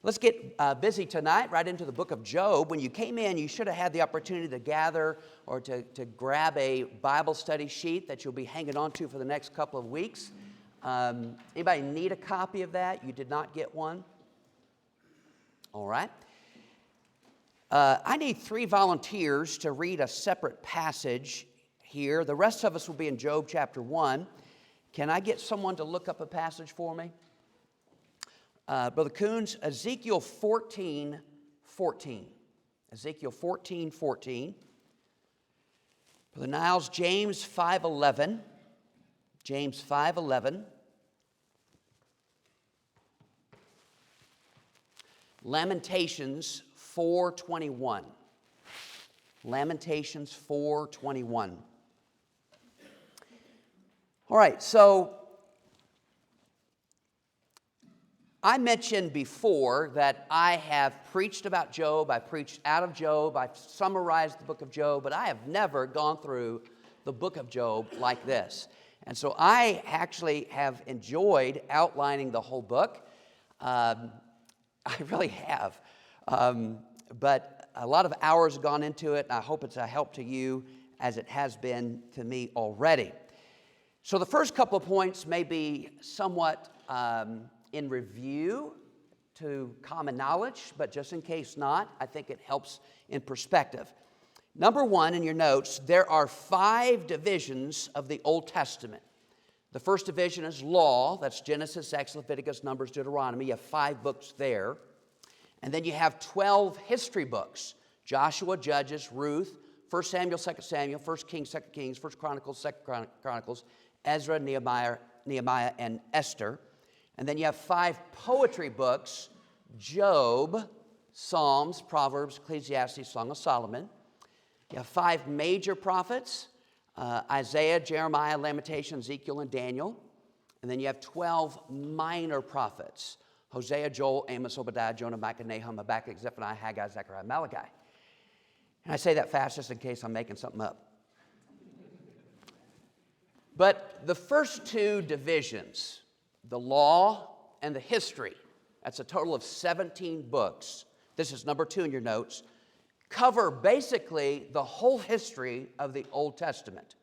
Let's get busy tonight, right into the book of Job. When you came in, you should have had the opportunity to gather or to grab a Bible study sheet that you'll be hanging on to for the next couple of weeks. Anybody need a copy of that? You did not get one? All right. I need 3 volunteers to read a separate passage here. The rest of us will be in Job chapter 1. Can I get someone to look up a passage for me? Brother Coons, Ezekiel 14:14. Ezekiel 14:14. Brother Niles, James 5:11. James 5:11. Lamentations 4:21. Lamentations 4:21. All right, so I mentioned before that I have preached about Job, I preached out of Job, I've summarized the book of Job, but I have never gone through the book of Job like this. And so I actually have enjoyed outlining the whole book. I really have. But a lot of hours have gone into it, and I hope it's a help to you as it has been to me already. So the first couple of points may be somewhat in review to common knowledge, but just in case not, I think it helps in perspective. Number 1 in your notes, there are 5 divisions of the Old Testament. The first division is law. That's Genesis, Exodus, Leviticus, Numbers, Deuteronomy. You have 5 books there. And then you have 12 history books: Joshua, Judges, Ruth, 1 Samuel, 2 Samuel, 1 Kings, 2 Kings, 1 Chronicles, 2 Chronicles, Ezra, Nehemiah, and Esther. And then you have 5 poetry books: Job, Psalms, Proverbs, Ecclesiastes, Song of Solomon. You have 5 major prophets: Isaiah, Jeremiah, Lamentation, Ezekiel, and Daniel. And then you have 12 minor prophets: Hosea, Joel, Amos, Obadiah, Jonah, Micah, Nahum, Habakkuk, Zephaniah, Haggai, Zechariah, Malachi. And I say that fast just in case I'm making something up. But the first 2 divisions, the law and the history, that's a total of 17 books. This is number 2 in your notes. Cover basically the whole history of the Old Testament.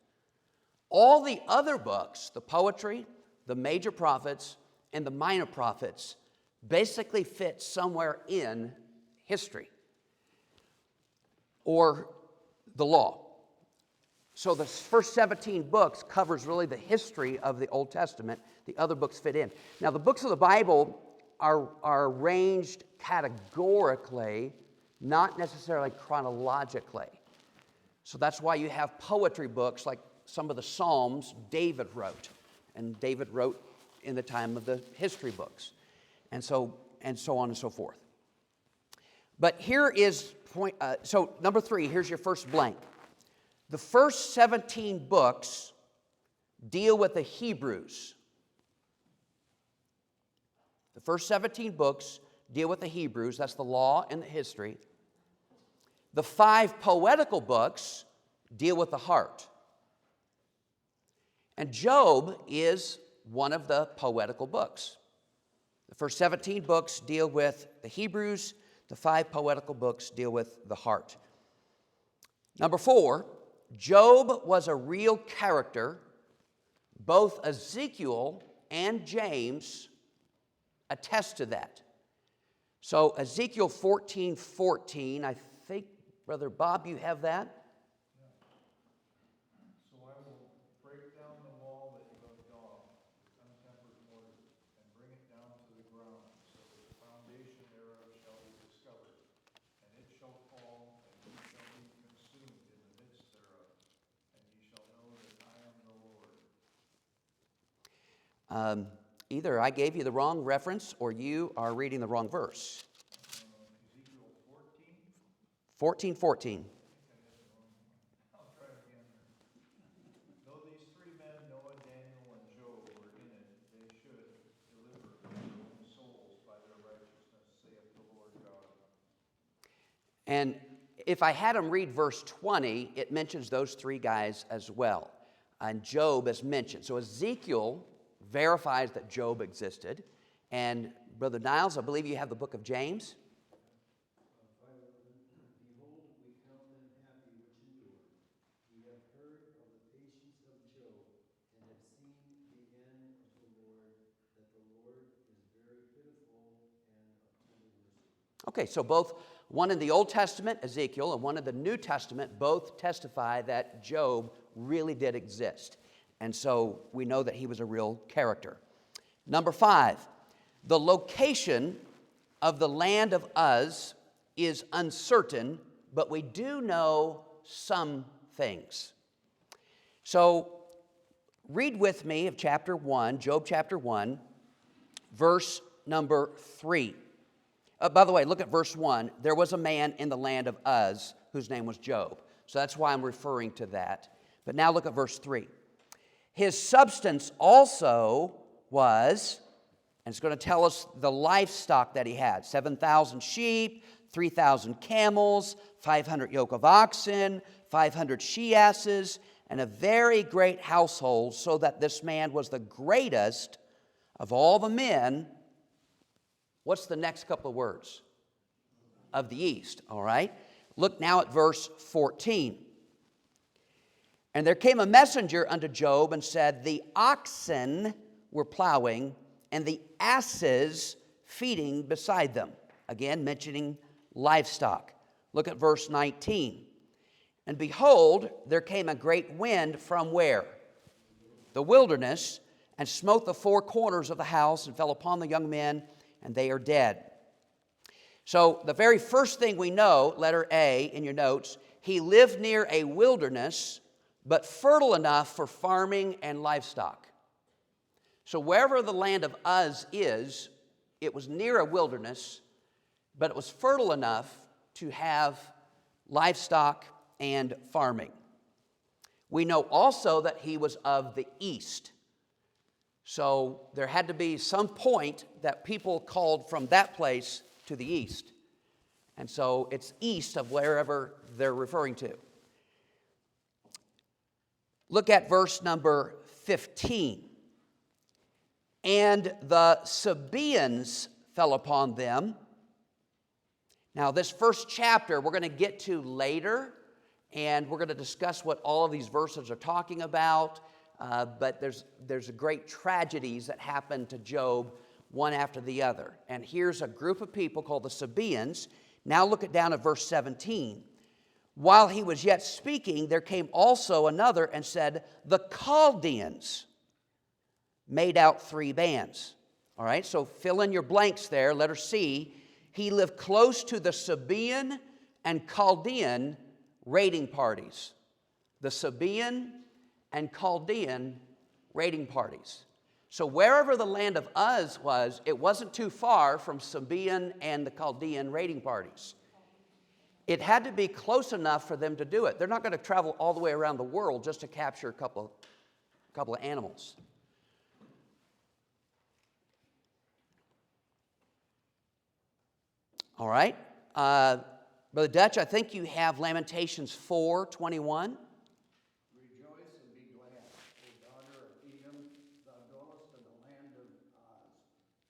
All the other books, the poetry, the major prophets, and the minor prophets, basically fit somewhere in history or the law. So the first 17 books covers really the history of the Old Testament. The other books fit in. Now, the books of the Bible are arranged categorically, not necessarily chronologically. So that's why you have poetry books like some of the Psalms David wrote. And David wrote in the time of the history books. And so on and so forth. But here is point. So number 3, here's your first blank. The first 17 books deal with the Hebrews. The first 17 books deal with the Hebrews. That's the law and the history. The 5 poetical books deal with the heart. And Job is one of the poetical books. The first 17 books deal with the Hebrews. The 5 poetical books deal with the heart. Number 4, Job was a real character. Both Ezekiel and James attest to that. So Ezekiel 14:14, I think, Brother Bob, you have that? Either I gave you the wrong reference or you are reading the wrong verse. Ezekiel 14:14. I'll try again. Though these 3 men, Noah, Daniel, and Job, were in it, they should deliver their own souls by their righteousness, saith the Lord God. And if I had them read verse 20, it mentions those 3 guys as well. And Job is mentioned. So Ezekiel verifies that Job existed, and Brother Niles, I believe you have the book of James. 5:11, behold, we count them happy which endure. We have heard of the patience of Job, and have seen the end of the Lord, that the Lord is very pitiful and of tender mercy. Okay, so both one in the Old Testament, Ezekiel, and one in the New Testament both testify that Job really did exist. And so we know that he was a real character. Number 5, the location of the land of Uz is uncertain, but we do know some things. So read with me of chapter 1, Job chapter 1, verse number 3. By the way, look at verse 1. There was a man in the land of Uz whose name was Job. So that's why I'm referring to that. But now look at verse 3. His substance also was, and it's going to tell us the livestock that he had, 7,000 sheep, 3,000 camels, 500 yoke of oxen, 500 she-asses, and a very great household, so that this man was the greatest of all the men. What's the next couple of words? Of the east, all right? Look now at verse 14. And there came a messenger unto Job and said, the oxen were plowing, and the asses feeding beside them. Again, mentioning livestock. Look at verse 19. And behold, there came a great wind from where? The wilderness, and smote the four corners of the house, and fell upon the young men, and they are dead. So the very first thing we know, letter A in your notes, he lived near a wilderness, but fertile enough for farming and livestock. So wherever the land of Uz is, it was near a wilderness, but it was fertile enough to have livestock and farming. We know also that he was of the east. So there had to be some point that people called from that place to the east. And so it's east of wherever they're referring to. Look at verse number 15. And the Sabaeans fell upon them. Now, this first chapter we're going to get to later, and we're going to discuss what all of these verses are talking about. But there's great tragedies that happen to Job, one after the other. And here's a group of people called the Sabaeans. Now look down at verse 17. While he was yet speaking, there came also another and said, the Chaldeans made out 3 bands. All right, so fill in your blanks there. Letter C, he lived close to the Sabaean and Chaldean raiding parties. The Sabaean and Chaldean raiding parties. So wherever the land of Uz was, it wasn't too far from Sabaean and the Chaldean raiding parties. It had to be close enough for them to do it. They're not going to travel all the way around the world just to capture a couple of animals. All right. Brother Dutch, I think you have Lamentations 4:21. Rejoice and be glad, O daughter of Edom, thou goest to the land of Uz.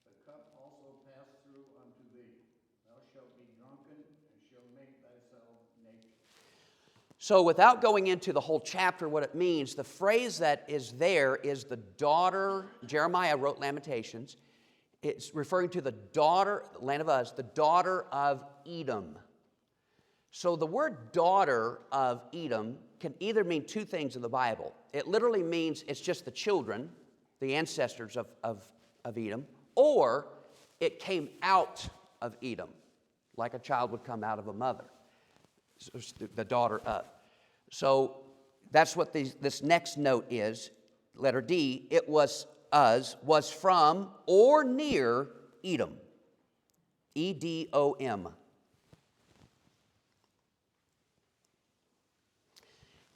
The cup also passed through unto thee. Thou shalt be drunken, and shalt make thyself naked. So without going into the whole chapter, what it means, the phrase that is there is the daughter. Jeremiah wrote Lamentations. It's referring to the daughter, land of Uz, the daughter of Edom. So the word daughter of Edom can either mean 2 things in the Bible. It literally means it's just the children, the ancestors of Edom, or it came out of Edom, like a child would come out of a mother, so the daughter of. So that's what this next note is, letter D. It was Uz, was from or near Edom, Edom.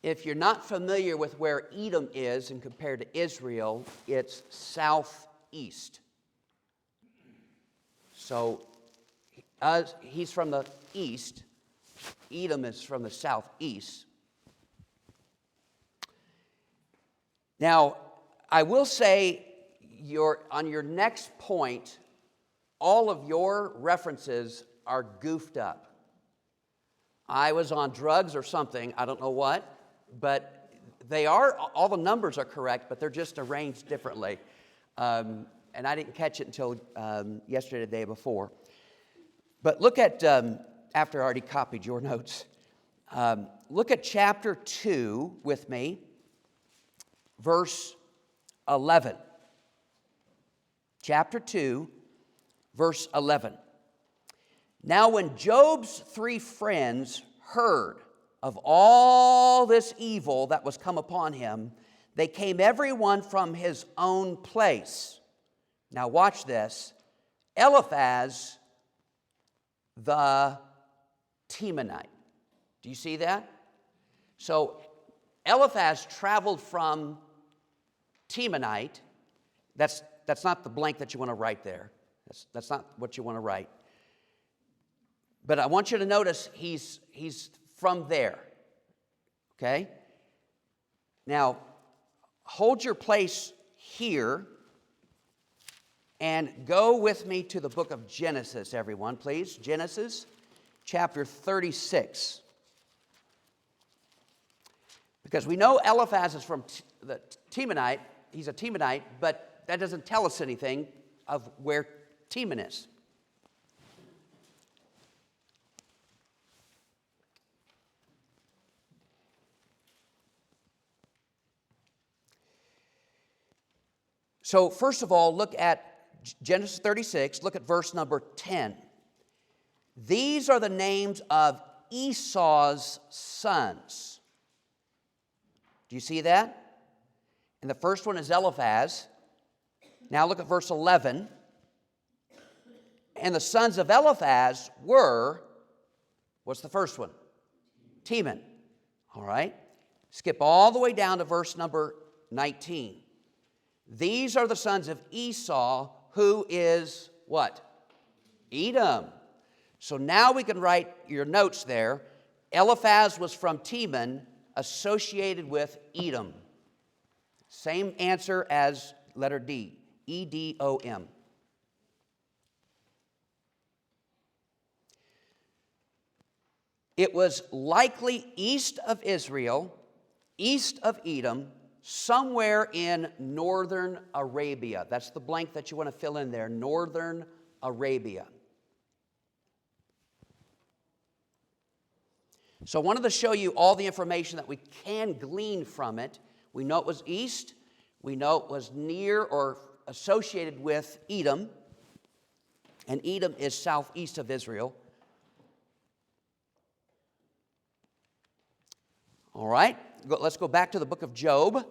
If you're not familiar with where Edom is and compared to Israel, it's southeast. So he's from the east. Edom is from the southeast. Now, I will say on your next point, all of your references are goofed up. I was on drugs or something, I don't know what, but they are, all the numbers are correct, but they're just arranged differently. And I didn't catch it until yesterday, the day before. But look at, after I already copied your notes, look at chapter 2 with me, verse 11. Chapter 2, verse 11. Now when Job's 3 friends heard of all this evil that was come upon him, they came every one from his own place. Now watch this. Eliphaz the Temanite. Do you see that? So Eliphaz traveled from Temanite. That's not the blank that you want to write there. That's not what you want to write. But I want you to notice he's from there. Okay? Now, hold your place here and go with me to the book of Genesis, everyone, please. Genesis chapter 36. Because we know Eliphaz is from the Temanite. He's a Temanite, but that doesn't tell us anything of where Teman is. So first of all, look at Genesis 36, look at verse number 10. These are the names of Esau's sons. Do you see that? And the first one is Eliphaz. Now look at verse 11. And the sons of Eliphaz were, what's the first one? Teman. All right. Skip all the way down to verse number 19. These are the sons of Esau, who is what? Edom. So now we can write your notes there. Eliphaz was from Teman, associated with Edom. Same answer as letter D, E-D-O-M. It was likely east of Israel, east of Edom, somewhere in northern Arabia. That's the blank that you want to fill in there, northern Arabia. So I wanted to show you all the information that we can glean from it. We know it was east. We know it was near or associated with Edom. And Edom is southeast of Israel. All right, let's go back to the book of Job.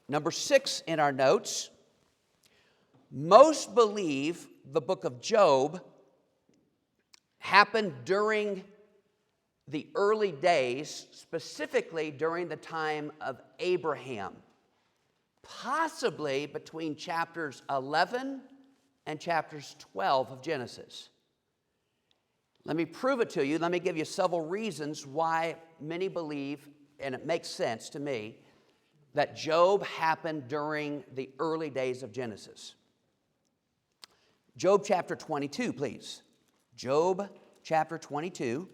Number 6 in our notes. Most believe the book of Job happened during the early days, specifically during the time of Abraham, possibly between chapters 11 and chapters 12 of Genesis. Let me prove it to you. Let me give you several reasons why many believe, and it makes sense to me, that Job happened during the early days of Genesis. Job chapter 22, please. Job chapter 22.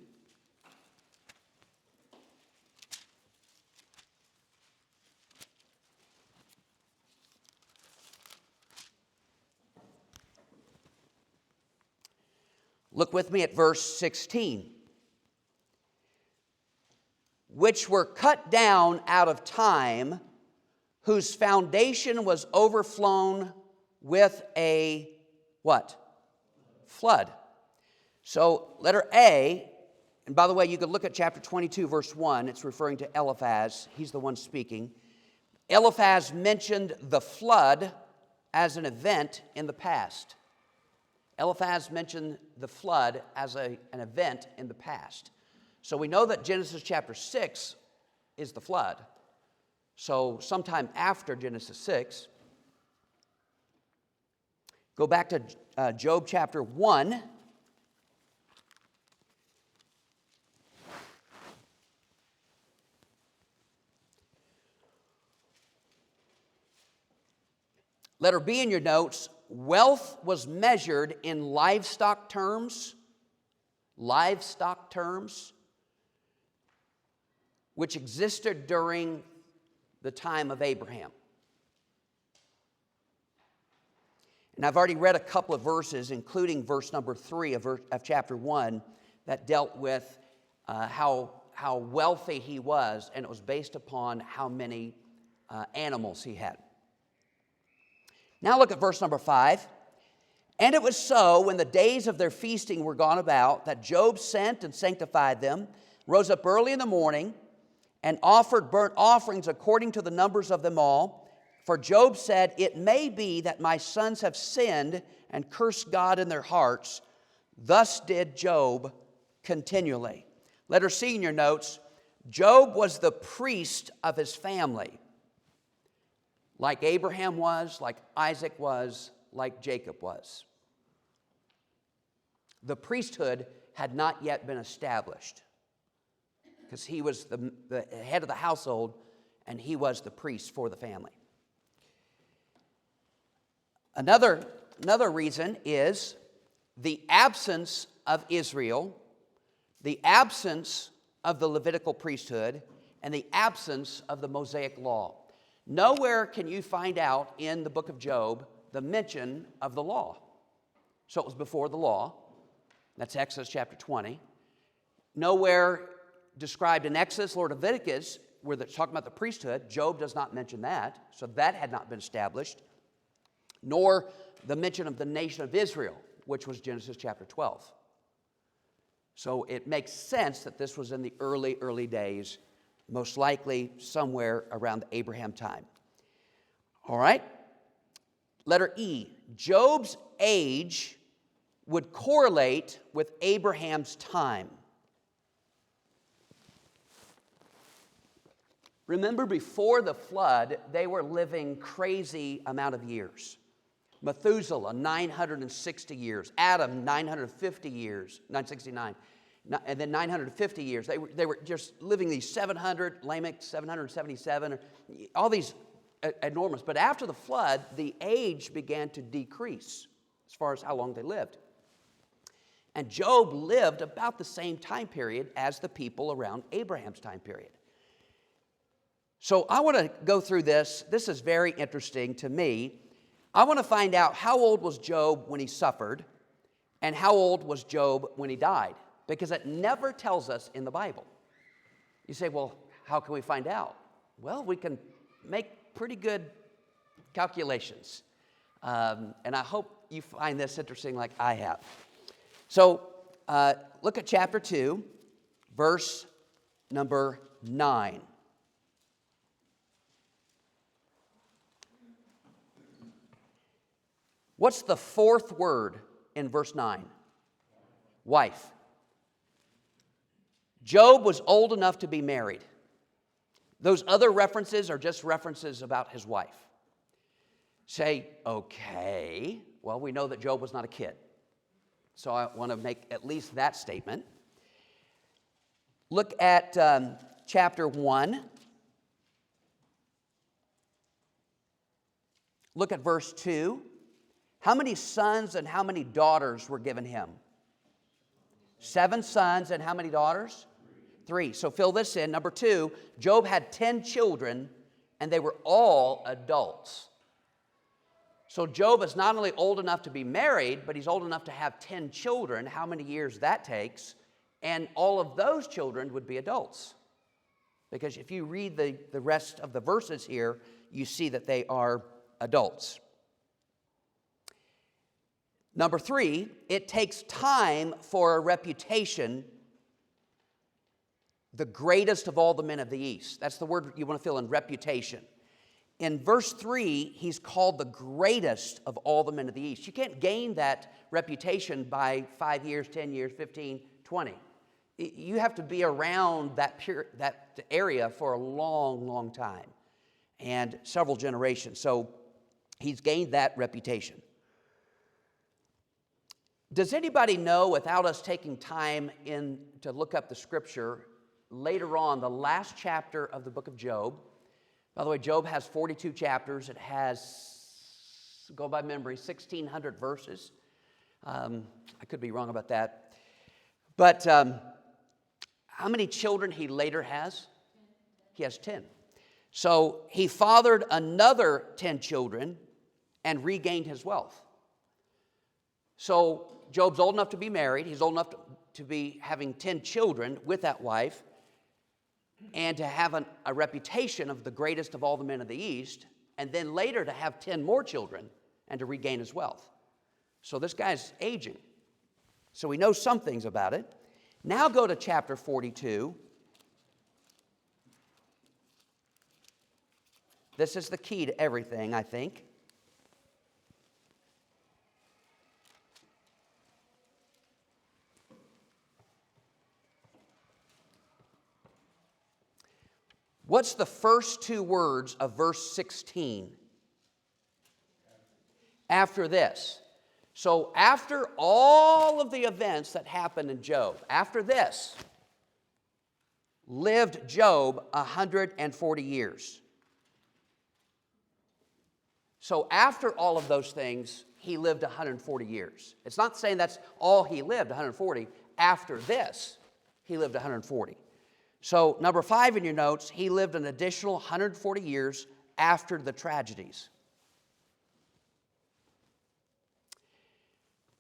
Look with me at verse 16. Which were cut down out of time, whose foundation was overflown with a what? Flood. So letter A, and by the way, you could look at chapter 22, verse 1. It's referring to Eliphaz. He's the one speaking. Eliphaz mentioned the flood as an event in the past. Eliphaz mentioned the flood as an event in the past. So we know that Genesis chapter 6 is the flood. So sometime after Genesis 6, go back to Job chapter 1. Letter B in your notes, wealth was measured in livestock terms, which existed during the time of Abraham. And I've already read a couple of verses, including verse number 3 of chapter 1, that dealt with how wealthy he was, and it was based upon how many animals he had. Now look at verse number 5. And it was so, when the days of their feasting were gone about, that Job sent and sanctified them, rose up early in the morning, and offered burnt offerings according to the numbers of them all. For Job said, it may be that my sons have sinned and cursed God in their hearts. Thus did Job continually. Letter C in your notes, Job was the priest of his family, like Abraham was, like Isaac was, like Jacob was. The priesthood had not yet been established because he was the head of the household and he was the priest for the family. Another reason is the absence of Israel, the absence of the Levitical priesthood, and the absence of the Mosaic law. Nowhere can you find out in the book of Job the mention of the law. So it was before the law. That's Exodus chapter 20. Nowhere described in Exodus or Leviticus where they're talking about the priesthood. Job does not mention that, so that had not been established. Nor the mention of the nation of Israel, which was Genesis chapter 12. So it makes sense that this was in the early days, most likely somewhere around the Abraham time. All right? Letter E, Job's age would correlate with Abraham's time. Remember, before the flood, they were living crazy amount of years. Methuselah, 960 years. Adam, 950 years, 969. And then 950 years. They were just living these 700, Lamech, 777, all these enormous. But after the flood, the age began to decrease as far as how long they lived. And Job lived about the same time period as the people around Abraham's time period. So I want to go through this. This is very interesting to me. I want to find out how old was Job when he suffered and how old was Job when he died, because it never tells us in the Bible. You say, well, how can we find out? Well, we can make pretty good calculations. And I hope you find this interesting like I have. So look at chapter 2, verse number 9. What's the fourth word in verse 9? Wife. Job was old enough to be married. Those other references are just references about his wife. Say, okay, well, we know that Job was not a kid. So I want to make at least that statement. Look at chapter 1. Look at verse 2. How many sons and how many daughters were given him? 7 sons and how many daughters? 3. So fill this in. Number 2, Job had 10 children, and they were all adults. So Job is not only old enough to be married, but he's old enough to have 10 children, how many years that takes, and all of those children would be adults. Because if you read the rest of the verses here, you see that they are adults. Number 3, it takes time for a reputation, the greatest of all the men of the East. That's the word you want to fill in, reputation. In verse 3, he's called the greatest of all the men of the East. You can't gain that reputation by 5 years, 10 years, 15, 20. You have to be around that area for a long, long time and several generations. So he's gained that reputation. Does anybody know, without us taking time to look up the scripture, later on, the last chapter of the book of Job? By the way, Job has 42 chapters. It has go by memory, 1,600 verses. I could be wrong about that. But how many children he later has? He has 10. So he fathered another 10 children and regained his wealth. So Job's old enough to be married. He's old enough to be having 10 children with that wife and to have a reputation of the greatest of all the men of the East, and then later to have 10 more children and to regain his wealth. So this guy's aging. So we know some things about it. Now go to chapter 42. This is the key to everything, I think. What's the first two words of verse 16? After this. So after all of the events that happened in Job, after this, lived Job 140 years. So after all of those things, he lived 140 years. It's not saying that's all he lived, 140. After this, he lived 140. So number 5 in your notes, he lived an additional 140 years after the tragedies.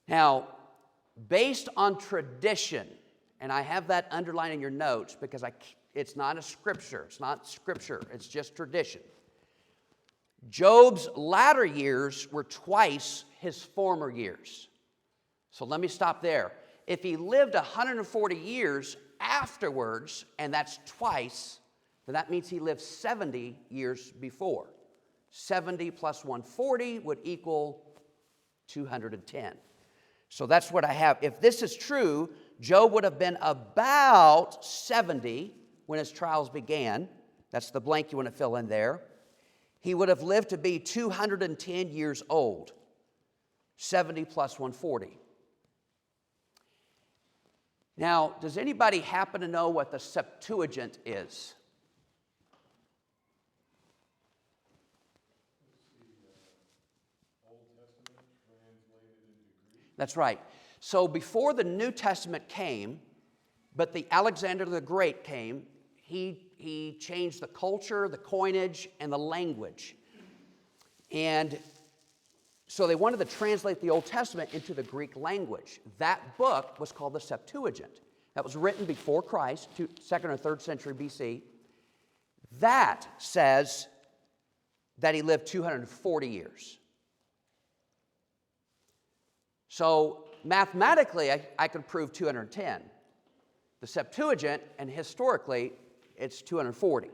Now, based on tradition, and I have that underlined in your notes because it's not a scripture. It's not scripture. It's just tradition. Job's latter years were twice his former years. So let me stop there. If he lived 140 years afterwards, and that's twice, then that means he lived 70 years before. 70 plus 140 would equal 210. So that's what I have. If this is true, Job would have been about 70 when his trials began. That's the blank you want to fill in there. He would have lived to be 210 years old. 70 plus 140. Now, does anybody happen to know what the Septuagint is? Old Testament translated into Greek. That's right. So before the New Testament came, but the Alexander the Great came, he changed the culture, the coinage, and the language. And so they wanted to translate the Old Testament into the Greek language. That book was called the Septuagint. That was written before Christ, 2nd or 3rd century BC. That says that he lived 240 years. So mathematically, I could prove 210. The Septuagint, and historically, it's 240.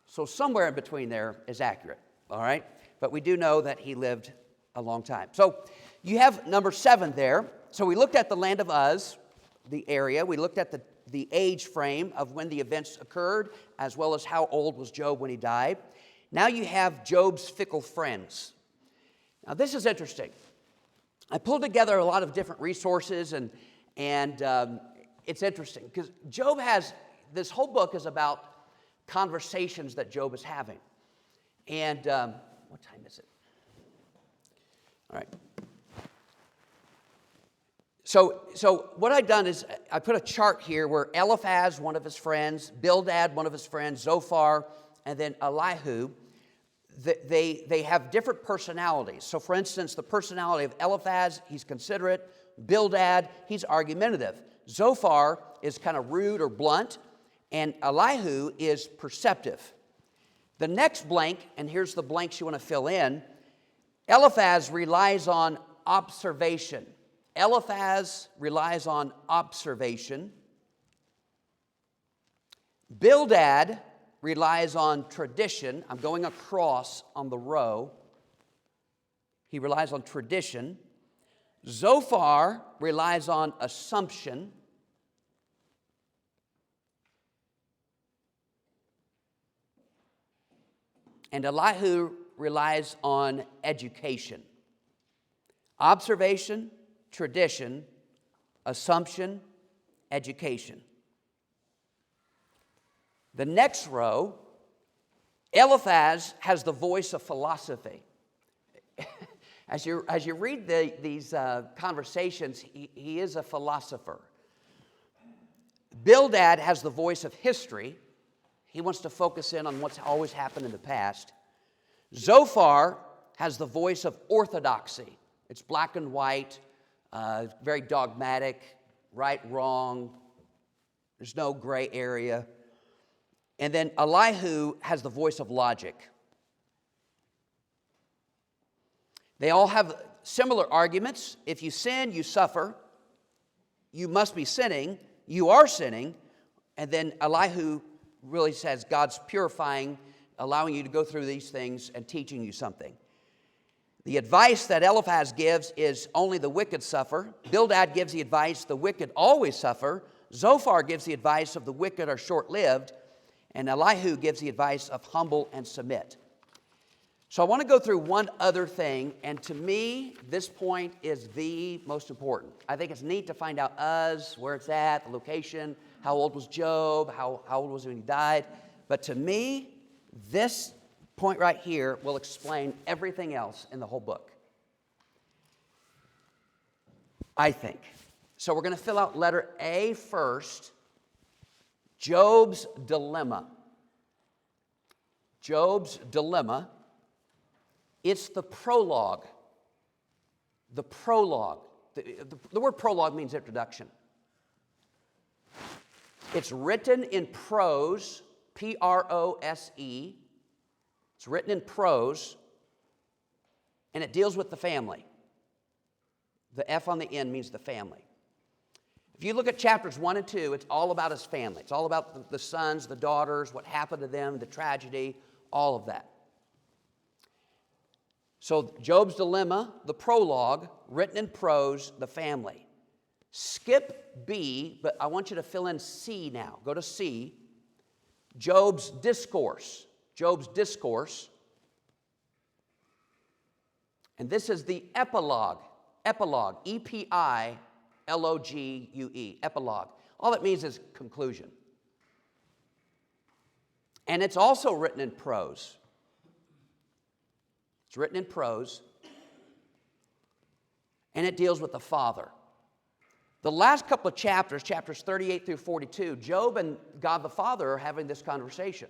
So somewhere in between there is accurate, all right? But we do know that he lived a long time. So you have number 7 there. So we looked at the land of Uz, the area. We looked at the age frame of when the events occurred, as well as how old was Job when he died. Now you have Job's fickle friends. Now this is interesting. I pulled together a lot of different resources, and it's interesting because Job has, this whole book is about conversations that Job is having. And what time is it? All right. So what I've done is I put a chart here where Eliphaz, one of his friends, Bildad, one of his friends, Zophar, and then Elihu, they have different personalities. So for instance, the personality of Eliphaz, he's considerate. Bildad, he's argumentative. Zophar is kind of rude or blunt. And Elihu is perceptive. The next blank, and here's the blanks you want to fill in, Eliphaz relies on observation. Eliphaz relies on observation. Bildad relies on tradition. I'm going across on the row. He relies on tradition. Zophar relies on assumption. And Elihu relies on education. Observation, tradition, assumption, education. The next row, Eliphaz has the voice of philosophy. As you read these conversations, he is a philosopher. Bildad has the voice of history. He wants to focus in on what's always happened in the past. Zophar has the voice of orthodoxy. It's black and white, very dogmatic, right, wrong. There's no gray area. And then Elihu has the voice of logic. They all have similar arguments. If you sin, you suffer. You must be sinning. You are sinning. And then Elihu really says God's purifying, allowing you to go through these things and teaching you something. The advice that Eliphaz gives is only the wicked suffer. Bildad gives the advice the wicked always suffer. Zophar gives the advice of the wicked are short-lived. And Elihu gives the advice of humble and submit. So I want to go through one other thing, and to me, this point is the most important. I think it's neat to find out where it's at, the location, how old was Job, how old was he when he died. But to me, this point right here will explain everything else in the whole book, I think. So we're going to fill out letter A first. Job's dilemma. Job's dilemma. It's the prologue. The prologue. The word prologue means introduction. It's written in prose, P-R-O-S-E. It's written in prose, and it deals with the family. The F on the end means the family. If you look at chapters 1 and 2, it's all about his family. It's all about the sons, the daughters, what happened to them, the tragedy, all of that. So Job's dilemma, the prologue, written in prose, the family. Skip B, but I want you to fill in C now. Go to C. Job's discourse. Job's discourse. And this is the epilogue. Epilogue. E-P-I-L-O-G-U-E. Epilogue. All it means is conclusion. And it's also written in prose. It's written in prose, and it deals with the father. The last couple of chapters, chapters 38 through 42, Job and God the Father are having this conversation.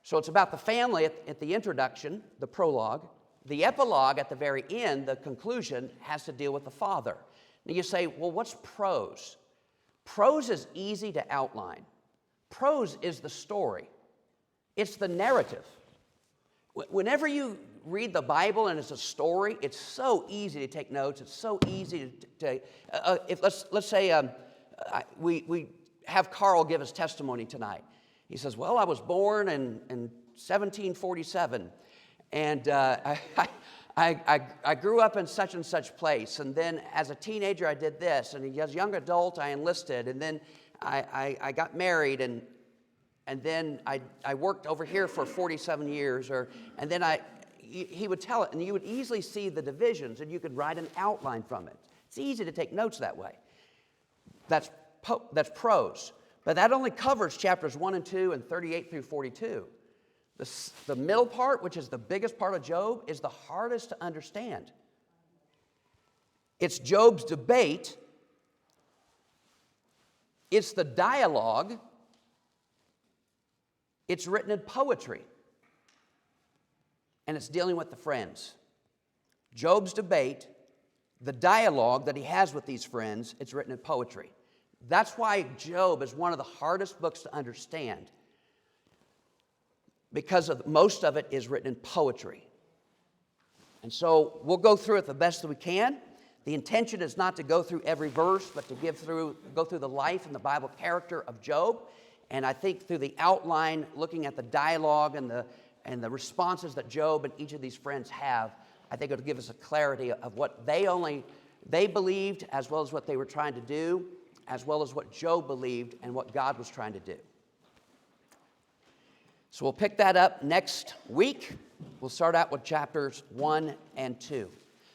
So it's about the family at the introduction, the prologue. The epilogue at the very end, the conclusion, has to deal with the father. Now you say, well, what's prose? Prose is easy to outline. Prose is the story. It's the narrative. Whenever you read the Bible and it's a story, it's so easy to take notes. It's so easy to let's say we have Carl give his testimony tonight. He says, well, I was born in 1747, and I grew up in such and such place, and then as a teenager I did this, and as a young adult I enlisted, and then I got married, and then I worked over here for 47 years, and then he would tell it, and you would easily see the divisions, and you could write an outline from it. It's easy to take notes that way. That's prose. But that only covers chapters 1 and 2 and 38 through 42. The middle part, which is the biggest part of Job, is the hardest to understand. It's Job's debate. It's the dialogue. It's written in poetry. And it's dealing with the friends. Job's debate, the dialogue that he has with these friends, it's written in poetry. That's why Job is one of the hardest books to understand, because most of it is written in poetry. And so we'll go through it the best that we can. The intention is not to go through every verse, but to go through the life and the Bible character of Job. And I think through the outline, looking at the dialogue and the responses that Job and each of these friends have, I think it'll give us a clarity of what they believed, as well as what they were trying to do, as well as what Job believed and what God was trying to do. So we'll pick that up next week. We'll start out with chapters 1 and 2.